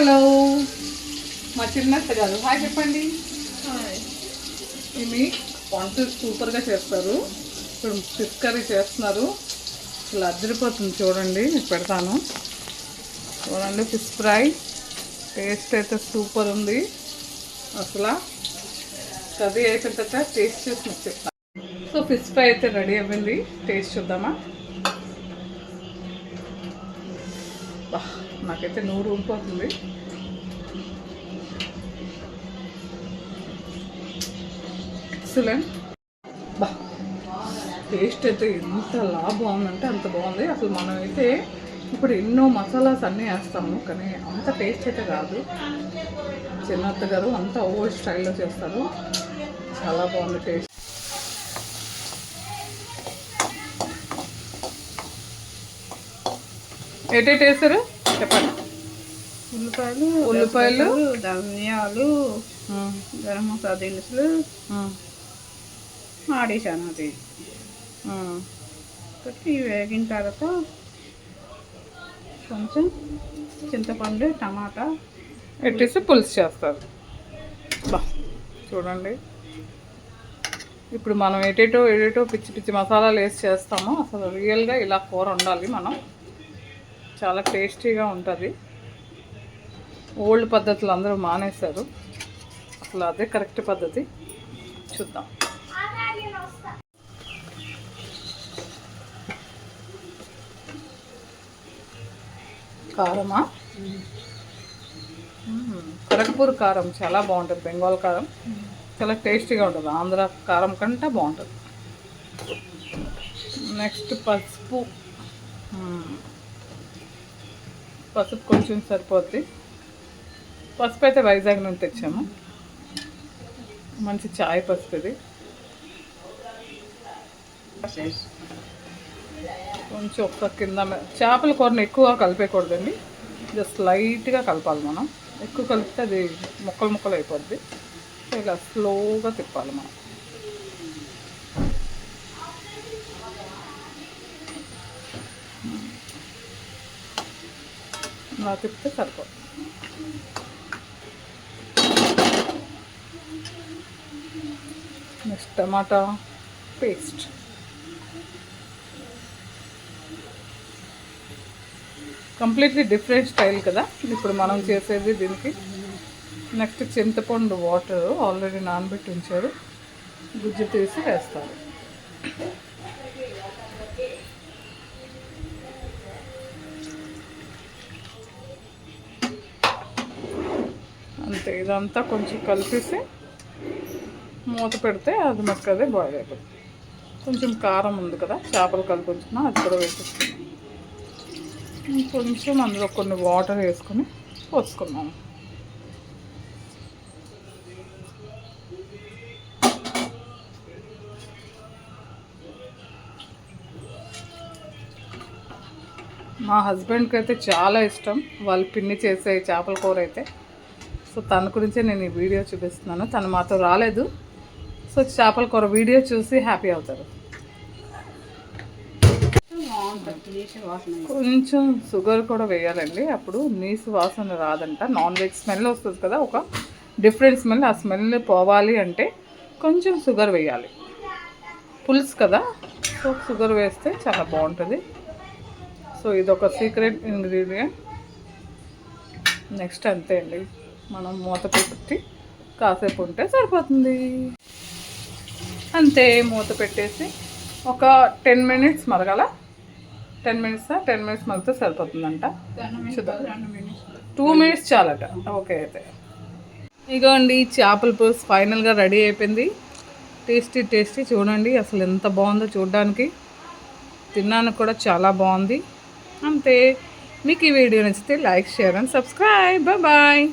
Hello మా చిన్నత్త గారు hi చెప్పండి. ఇవి వంటలు సూపర్గా చేస్తారు. ఇప్పుడు ఫిష్ కర్రీ చేస్తున్నారు. అసలు అదిరిపోతుంది చూడండి. పెడతాను చూడండి. ఫిష్ ఫ్రై టేస్ట్ అయితే సూపర్ ఉంది. అసలు కర్రీ అయిపోయిన తర్వాత టేస్ట్ చేసి మీకు చెప్తాను. సో ఫిష్ ఫ్రై అయితే రెడీ అవ్వింది. టేస్ట్ చూద్దామా. నాకైతే నూరు ఊరిపోతుంది. ఎక్సలెంట్. టేస్ట్ అయితే ఎంతలా బాగుందంటే అంత బాగుంది. అసలు మనమైతే ఇప్పుడు ఎన్నో మసాలాస్ అన్నీ వేస్తాము, కానీ అంత టేస్ట్ అయితే కాదు. చిన్నత్త గారు అంత ఓల్డ్ స్టైల్లో చేస్తారు. చాలా బాగుంది టేస్ట్. ఏటేటి వేస్తారు చెప్పండి. ఉల్లిపాయలు ధనియాలు గరం మసాలా దినుసులు ఆడేసాను. అది పెట్టి వేగిన తర్వాత కొంచెం చింతపండు టమాటా పెట్టేసి పులుసు చేస్తారు. చూడండి. ఇప్పుడు మనం ఏటేటో పిచ్చి పిచ్చి మసాలాలు వేసి చేస్తాము. అసలు రియల్గా ఇలా కూర ఉండాలి. మనం చాలా టేస్టీగా ఉంటుంది. ఓల్డ్ పద్ధతులు అందరూ మానేశారు. అసలు అదే కరెక్ట్ పద్ధతి. చూద్దాం. కారమా? కరకపూర్ కారం చాలా బాగుంటుంది. బెంగాల్ కారం చాలా టేస్టీగా ఉంటుంది. ఆంధ్ర కారం కంటే బాగుంటుంది. నెక్స్ట్ పసుపు కొంచెం సరిపోద్ది. పసుపు అయితే వైజాగ్ నుంచి తెచ్చాము. మంచి చాయ్ పసుపు ఇది. కొంచెం ఒక్క కింద చేపల కూరని ఎక్కువ కలిపేయకూడదండి. జస్ట్ లైట్గా కలపాలి. మనం ఎక్కువ కలిపితే అది ముక్కలు ముక్కలు అయిపోద్ది. ఇలా స్లోగా తిప్పాలి మనం. ఇలా తిప్పితే సరిపోతుంది. నెక్స్ట్ టమాటా పేస్ట్. కంప్లీట్లీ డిఫరెంట్ స్టైల్ కదా ఇప్పుడు మనం చేసేది దీనికి. నెక్స్ట్ చింతపండు వాటర్ ఆల్రెడీ నానబెట్టి ఉంచారు. గుజ్జు తీసి వేస్తారు. అంతే. ఇదంతా కొంచెం కలిపేసి మూత పెడితే అది మక్కదే బాయిల్ అయిపోతుంది. కొంచెం కారం ఉంది కదా చేపలు కలిపి ఉంచుకున్నా అది కూడా వేసేసుకున్నాం. కొంచెం అందులో కొన్ని వాటర్ వేసుకొని పోసుకున్నాము. మా హస్బెండ్కి అయితే చాలా ఇష్టం వాళ్ళు పిన్ని చేసే చేపల కూర అయితే. సో తన గురించే నేను ఈ వీడియో చూపిస్తున్నాను. తను మాతో రాలేదు. సో చేపల కూర వీడియో చూసి హ్యాపీ అవుతారు. కొంచెం షుగర్ కూడా వేయాలండి. అప్పుడు నీసు వాసన రాదంట. నాన్ వెజ్ స్మెల్ వస్తుంది కదా, ఒక డిఫరెంట్ స్మెల్. ఆ స్మెల్ పోవాలి అంటే కొంచెం షుగర్ వేయాలి. పులుసు కదా, సో షుగర్ వేస్తే చాలా బాగుంటుంది. సో ఇదొక సీక్రెట్ ఇంగ్రీడియంట్. నెక్స్ట్ అంతే అండి. మనం మూత పెట్టి కాసేపు ఉంటే సరిపోతుంది. అంతే. మూత పెట్టేసి ఒక 10 మినిట్స్ మరగాల. 10 మినిట్స్ మరిగితే సరిపోతుందంట. 2 మినిట్స్ చాలట. ఓకే. అయితే ఇగోండి చేపల పులుసు ఫైనల్గా రెడీ అయిపోయింది. టేస్టీ చూడండి. అసలు ఎంత బాగుందో చూడడానికి. తిన్నాను కూడా చాలా బాగుంది. అంతే. మీకు ఈ వీడియో నచ్చితే like, share and subscribe. Bye.